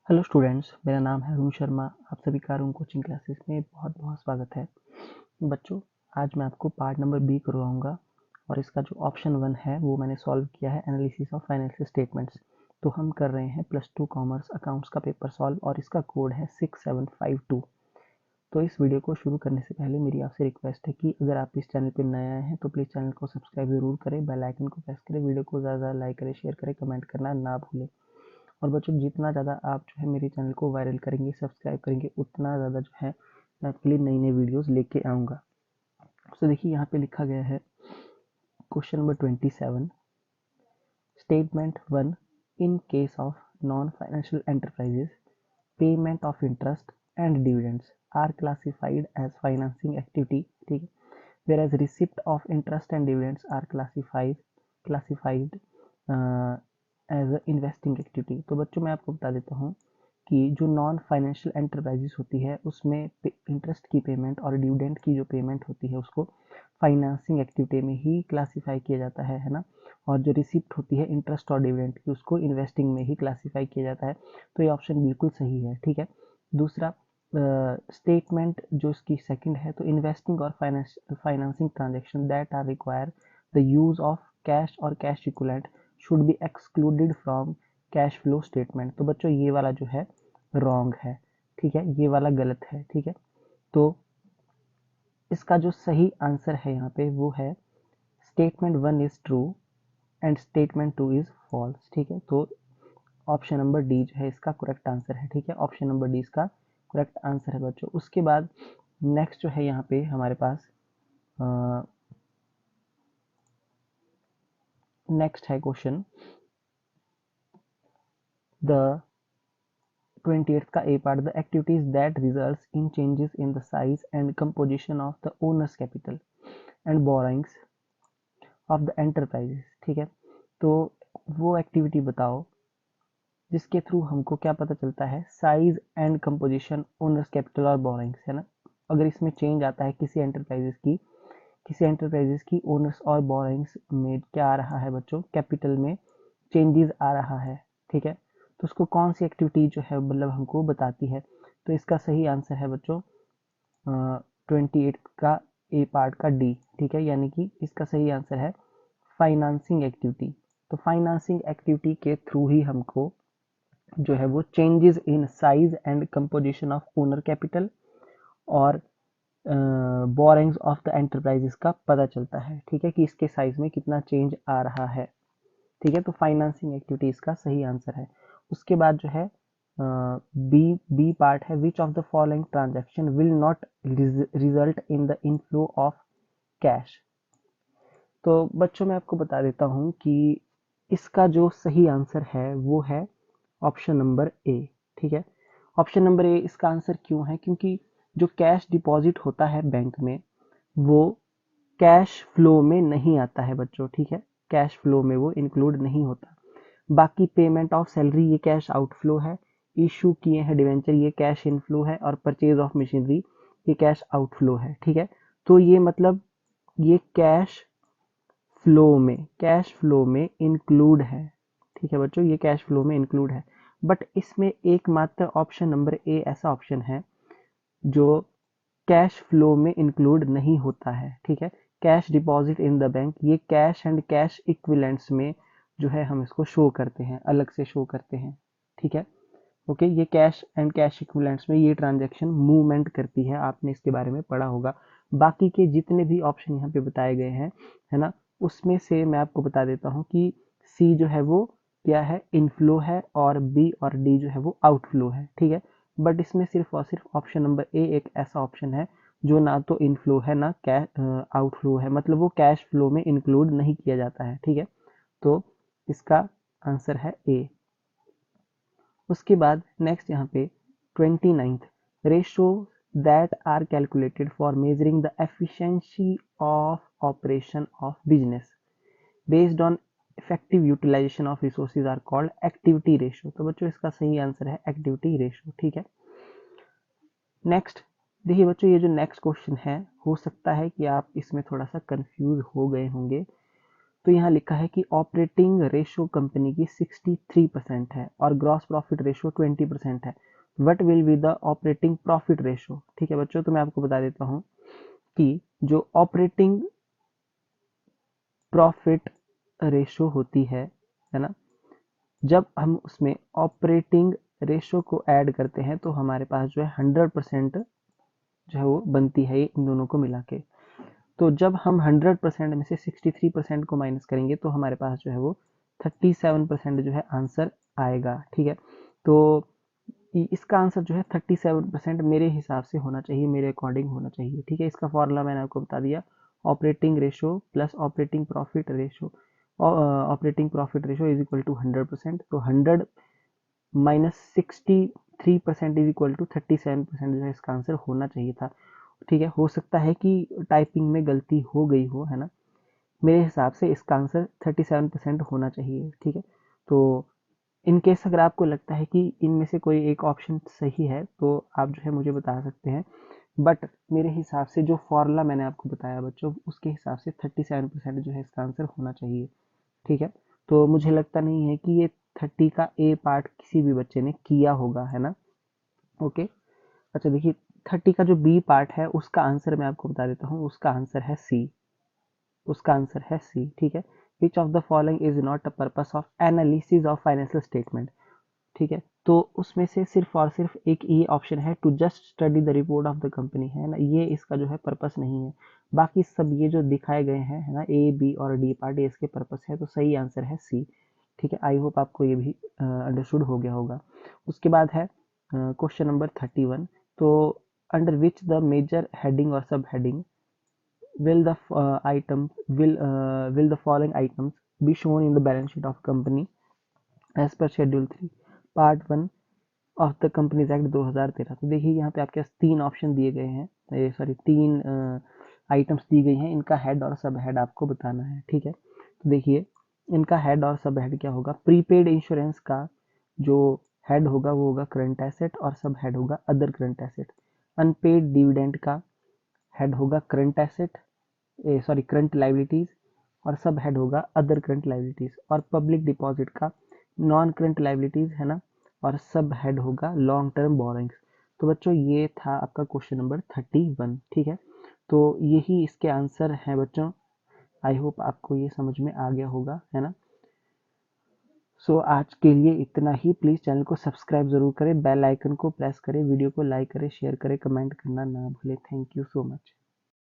Hello students, मेरा नाम है अरुण शर्मा। आप सभी का अरुण कोचिंग क्लासेस में बहुत बहुत स्वागत है। बच्चों, आज मैं आपको पार्ट नंबर बी करवाऊंगा और इसका जो ऑप्शन 1 है वो मैंने सॉल्व किया है, एनालिसिस ऑफ फाइनेंशियल स्टेटमेंट्स। तो हम कर रहे हैं +2 कॉमर्स अकाउंट्स का पेपर सॉल्व और इसका कोड है 6752। तो इस वीडियो को शुरू करने से पहले मेरी आपसे रिक्वेस्ट है कि अगर आप इस चैनल पर नए आए हैं तो प्लीज़ चैनल को सब्सक्राइब ज़रूर करें, बेल आइकन को प्रेस करें, वीडियो को ज़्यादा लाइक करें, शेयर करें, कमेंट करना ना भूलें। और बच्चों, जितना ज़्यादा आप जो है मेरे चैनल को वायरल करेंगे, सब्सक्राइब करेंगे, उतना ज़्यादा जो है मैं आपके लिए नई नई वीडियोस लेके आऊँगा। तो देखिए, यहाँ पे लिखा गया है question number 27, statement 1, in case of non financial enterprises payment of interest and dividends are classified as financing activity, ठीक है, whereas receipt of interest and dividends are classified as investing activity. तो बच्चों, मैं आपको बता देता हूँ कि जो नॉन फाइनेंशियल एंटरप्राइजेस होती है उसमें इंटरेस्ट की पेमेंट और डिविडेंड की जो पेमेंट होती है उसको फाइनेंसिंग एक्टिविटी में ही क्लासीफाई किया जाता है ना। और जो रिसिप्ट होती है इंटरेस्ट और डिविडेंड की उसको इन्वेस्टिंग में ही क्लासीफाई किया जाता है। तो ये ऑप्शन बिल्कुल सही है, ठीक है। दूसरा स्टेटमेंट जो इसकी सेकंड है, तो इन्वेस्टिंग और financing transaction that are require the use of cash और cash equivalent should be excluded from cash flow statement. तो बच्चों, ये वाला जो है रॉन्ग है, ठीक है, ये वाला गलत है, ठीक है। तो इसका जो सही आंसर है यहाँ पे वो है statement 1 is true and statement 2 is false, ठीक है। तो ऑप्शन नंबर डी जो है इसका करेक्ट आंसर है, ठीक है। ऑप्शन नंबर डी इसका करेक्ट आंसर है बच्चों। उसके बाद नेक्स्ट जो है यहाँ पे हमारे पास नेक्स्ट है क्वेश्चन द 28th का A part, the activities that results in changes in the size and composition of the owner's capital and borrowings of the enterprises, ठीक है। तो वो एक्टिविटी बताओ जिसके थ्रू हमको क्या पता चलता है, size and composition, owners capital और बोरोइंग्स, है ना। अगर इसमें चेंज आता है किसी एंटरप्राइजेस की ओनर्स और बोरोइंग्स में क्या आ रहा है बच्चों, कैपिटल में चेंजेस आ रहा है, ठीक है। तो उसको कौन सी एक्टिविटी जो है मतलब हमको बताती है। तो इसका सही आंसर है बच्चों 28 का ए पार्ट का डी, ठीक है। यानी कि इसका सही आंसर है फाइनेंसिंग एक्टिविटी। तो फाइनेंसिंग एक्टिविटी के थ्रू ही हमको जो है वो changes in size and composition of owner capital और बोरिंग्स ऑफ द एंटरप्राइजेस का पता चलता है, ठीक है, कि इसके साइज में कितना चेंज आ रहा है, ठीक है। तो फाइनेंसिंग एक्टिविटी इसका सही आंसर है। उसके बाद जो है बी बी पार्ट है, which of the following transaction will not result in the inflow of cash. तो बच्चों, मैं आपको बता देता हूँ कि इसका जो सही आंसर है वो है ऑप्शन नंबर ए, ठीक है। ऑप्शन नंबर ए इसका आंसर क्यों है, क्योंकि जो कैश डिपॉजिट होता है बैंक में वो कैश फ्लो में नहीं आता है बच्चों, ठीक है। कैश फ्लो में वो इंक्लूड नहीं होता। बाकी पेमेंट ऑफ सैलरी ये कैश आउटफ्लो है, इशू किए हैं डिवेंचर ये कैश इनफ्लो है, और परचेज ऑफ मशीनरी ये कैश आउटफ्लो है, ठीक है। तो ये मतलब ये कैश फ्लो में इंक्लूड है, ठीक है बच्चों, ये कैश फ्लो में इंक्लूड है। बट इसमें एकमात्र ऑप्शन नंबर ए ऐसा ऑप्शन है जो कैश फ्लो में इंक्लूड नहीं होता है, ठीक है। Cash deposit in the bank ये कैश एंड कैश इक्विवेलेंट्स में जो है हम इसको शो करते हैं, अलग से शो करते हैं, ठीक है। ओके, ये कैश एंड कैश इक्विवेलेंट्स में ये ट्रांजैक्शन मूवमेंट करती है, आपने इसके बारे में पढ़ा होगा। बाकी के जितने भी ऑप्शन यहाँ पे बताए गए हैं, है ना, उसमें से मैं आपको बता देता हूँ कि सी जो है वो क्या है, इनफ्लो है, और बी और डी जो है वो आउटफ्लो है, ठीक है। बट इसमें सिर्फ और सिर्फ ऑप्शन नंबर ए एक ऐसा ऑप्शन है जो ना तो इनफ्लो है ना कैश आउटफ्लो है, मतलब वो कैश फ्लो में इंक्लूड नहीं किया जाता है, ठीक है। तो इसका आंसर है ए। उसके बाद नेक्स्ट यहाँ पे 29th, ratio that are calculated for measuring the efficiency of operation of business based on effective utilisation of resources are called activity ratio. तो बच्चों, इसका सही आंसर है एक्टिविटी रेशो, ठीक है। नेक्स्ट देखिए बच्चों, ये जो नेक्स्ट क्वेश्चन है, हो सकता है कि आप इसमें थोड़ा सा कंफ्यूज हो गए होंगे। तो यहाँ लिखा है कि ऑपरेटिंग रेशो कंपनी की 63% है और ग्रॉस प्रॉफिट रेशो 20% है। What will be the operating profit ratio. ठीक है बच्चों, तो मैं आपको बता देता हूँ कि जो ऑपरेटिंग प्रॉफिट रेशो होती है ना, जब हम उसमें ऑपरेटिंग रेशो को ऐड करते हैं तो हमारे पास जो है 100% जो है वो बनती है इन दोनों को मिला के। तो जब हम 100% में से 63% को माइनस करेंगे तो हमारे पास जो है वो 37% जो है आंसर आएगा। ठीक है, तो इसका आंसर जो है 37% मेरे हिसाब से होना चाहिए, मेरे अकॉर्डिंग होना चाहिए। ठीक है, इसका फॉर्मूला मैंने आपको बता दिया, operating ratio plus operating profit ratio. Operating profit ratio is equal to 100%, तो 100 माइनस 63% इज इक्वल टू 37% जो है इसका आंसर होना चाहिए था। ठीक है, हो सकता है कि टाइपिंग में गलती हो गई हो, है ना। मेरे हिसाब से इसका आंसर 37% होना चाहिए। ठीक है, तो इन केस अगर आपको लगता है कि इनमें से कोई एक ऑप्शन सही है तो आप जो है मुझे बता सकते हैं, बट मेरे हिसाब से जो फॉर्मूला मैंने आपको बताया बच्चों, उसके हिसाब से 37% जो है इसका आंसर होना चाहिए। ठीक है, तो मुझे लगता नहीं है कि ये 30 का ए पार्ट किसी भी बच्चे ने किया होगा, है ना। ओके, अच्छा देखिए, 30 का जो बी पार्ट है उसका आंसर मैं आपको बता देता हूँ, उसका आंसर है सी। उसका आंसर है सी। ठीक है, which of the following is not a purpose of analysis of financial statement. ठीक है, तो उसमें से सिर्फ और सिर्फ एक ये ऑप्शन है, to just study the report of the company, है ना, ये इसका जो है पर्पस नहीं है। बाकी सब ये जो दिखाए गए हैं, है ना, ए बी और डी पार्ट, ये इसके पर्पस है, तो सही आंसर है सी। ठीक है, आई होप आपको ये भी अंडरस्टूड हो गया होगा। उसके बाद है क्वेश्चन नंबर 31। तो under which the major heading और sub heading will the item will the following items be shown in the balance sheet of company as per schedule 3 part 1 of the companies act 2013। तो देखिए यहाँ पे आपके पास तीन option दिए गए हैं, सॉरी तीन आइटम्स दी गई हैं, इनका हेड और सब हेड आपको बताना है। ठीक है, तो देखिए इनका हेड और सब हेड क्या होगा। प्रीपेड इंश्योरेंस का जो हेड होगा वो होगा करंट एसेट और सब हेड होगा other current asset. Unpaid dividend का हेड होगा current asset, sorry current liabilities, और सब हेड होगा अदर करंट लाइबिलिटीज। और पब्लिक डिपॉजिट का नॉन करंट लाइबिलिटीज, है ना, और सब हेड होगा लॉन्ग टर्म बोरोइंग्स। तो बच्चों ये था आपका क्वेश्चन नंबर 31। ठीक है, तो यही इसके आंसर हैं बच्चों। आई होप आपको ये समझ में आ गया होगा, है ना। सो आज के लिए इतना ही। प्लीज़ चैनल को सब्सक्राइब जरूर करें, बेल आइकन को प्रेस करें, वीडियो को लाइक करें, शेयर करें, कमेंट करना ना भूलें। Thank you so much.